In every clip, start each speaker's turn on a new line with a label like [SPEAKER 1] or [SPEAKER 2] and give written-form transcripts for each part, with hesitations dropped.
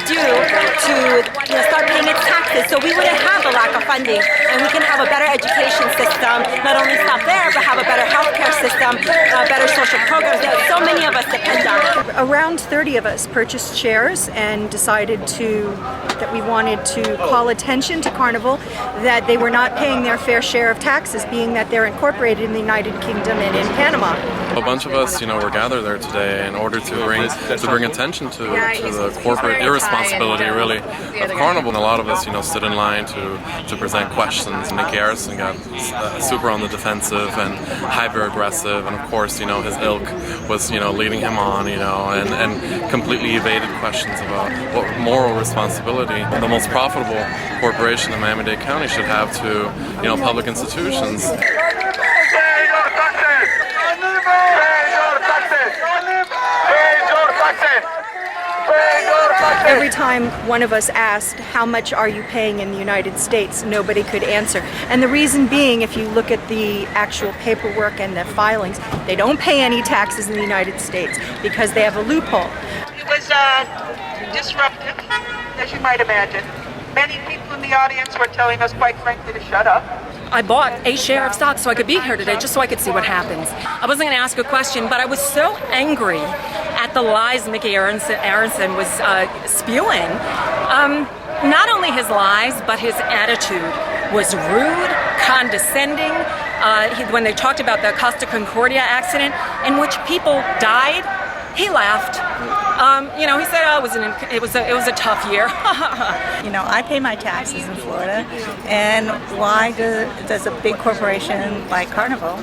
[SPEAKER 1] due to start paying its taxes, so we wouldn't have a lack of funding, and we can have a better education system. Not only stop there, but have a better healthcare system, better social programs that so many of us depend on.
[SPEAKER 2] Around 30 of us purchased shares and decided that we wanted to call attention to Carnival that they were not paying their fair share of taxes, being that they're incorporated in the United Kingdom and in Panama.
[SPEAKER 3] A bunch of us, were gathered there today in order to bring attention to the corporate irresponsibility, really, of Carnival. And a lot of us, stood in line to present questions. Micky Arison got super on the defensive and hyper-aggressive, and of course, his ilk was, leading him on, and completely evaded questions about what moral responsibility the most profitable corporation in Miami-Dade County should have to, public institutions.
[SPEAKER 2] Every time one of us asked, how much are you paying in the United States, nobody could answer. And the reason being, if you look at the actual paperwork and the filings, they don't pay any taxes in the United States because they have a loophole.
[SPEAKER 4] It was disruptive, as you might imagine. Many people in the audience were telling us, quite frankly, to shut up.
[SPEAKER 5] I bought a share of stock so I could be here today, just so I could see what happens. I wasn't going to ask a question, but I was so angry at the lies Micky Arison was spewing. Not only his lies, but his attitude was rude, condescending. When they talked about the Costa Concordia accident, in which people died, he laughed. He said, "Oh, it was a tough year."
[SPEAKER 6] I pay my taxes in Florida, and why does a big corporation like Carnival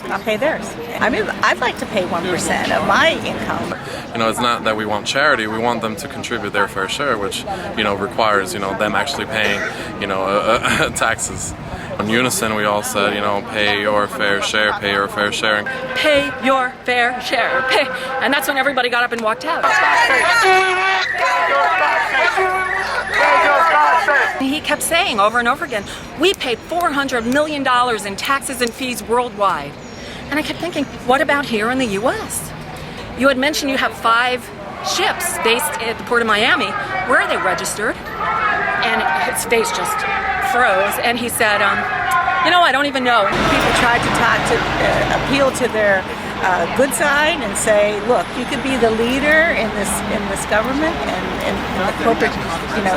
[SPEAKER 6] not pay theirs? I mean, I'd like to pay 1% of my income.
[SPEAKER 3] It's not that we want charity; we want them to contribute their fair share, which requires them actually paying taxes. In unison, we all said, pay your fair share, pay your fair share.
[SPEAKER 5] Pay your fair share, pay. And that's when everybody got up and walked out. He kept saying over and over again, we pay $400 million in taxes and fees worldwide. And I kept thinking, what about here in the U.S.? You had mentioned you have 5 ships based at the Port of Miami. Where are they registered? And his face just froze, and he said, I don't even know.
[SPEAKER 6] People tried to appeal to their good side and say, look, you could be the leader in this government and in the corporate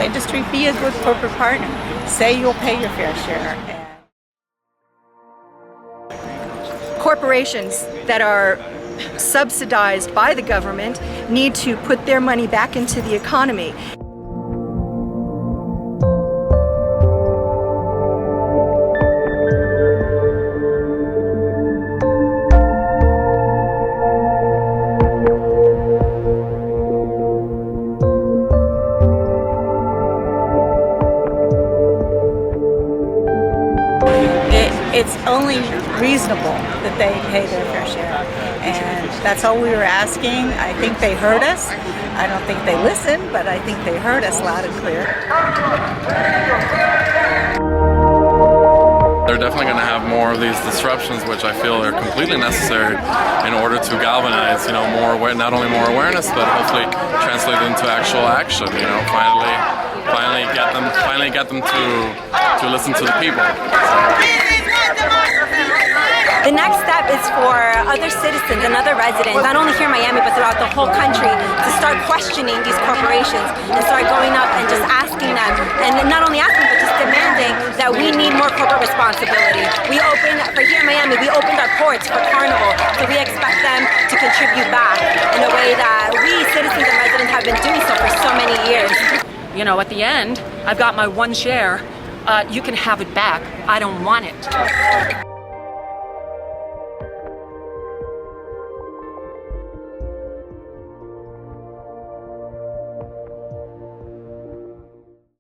[SPEAKER 6] industry. Be a good corporate partner. Say you'll pay your fair share.
[SPEAKER 2] Corporations that are subsidized by the government need to put their money back into the economy.
[SPEAKER 6] It's only reasonable that they pay their fair share, and that's all we were asking. I think they heard us. I don't think they listened, but I think they heard us loud and clear.
[SPEAKER 3] They're definitely going to have more of these disruptions, which I feel are completely necessary in order to galvanize, not only more awareness, but hopefully translate it into actual action. Finally get them to listen to the people.
[SPEAKER 1] The next step is for other citizens and other residents, not only here in Miami, but throughout the whole country, to start questioning these corporations and start going up and just asking them, and not only asking, but just demanding that we need more corporate responsibility. For here in Miami, we opened our ports for Carnival, so we expect them to contribute back in a way that we citizens and residents have been doing so for so many years.
[SPEAKER 5] At the end, I've got my 1 share. You can have it back. I don't want it.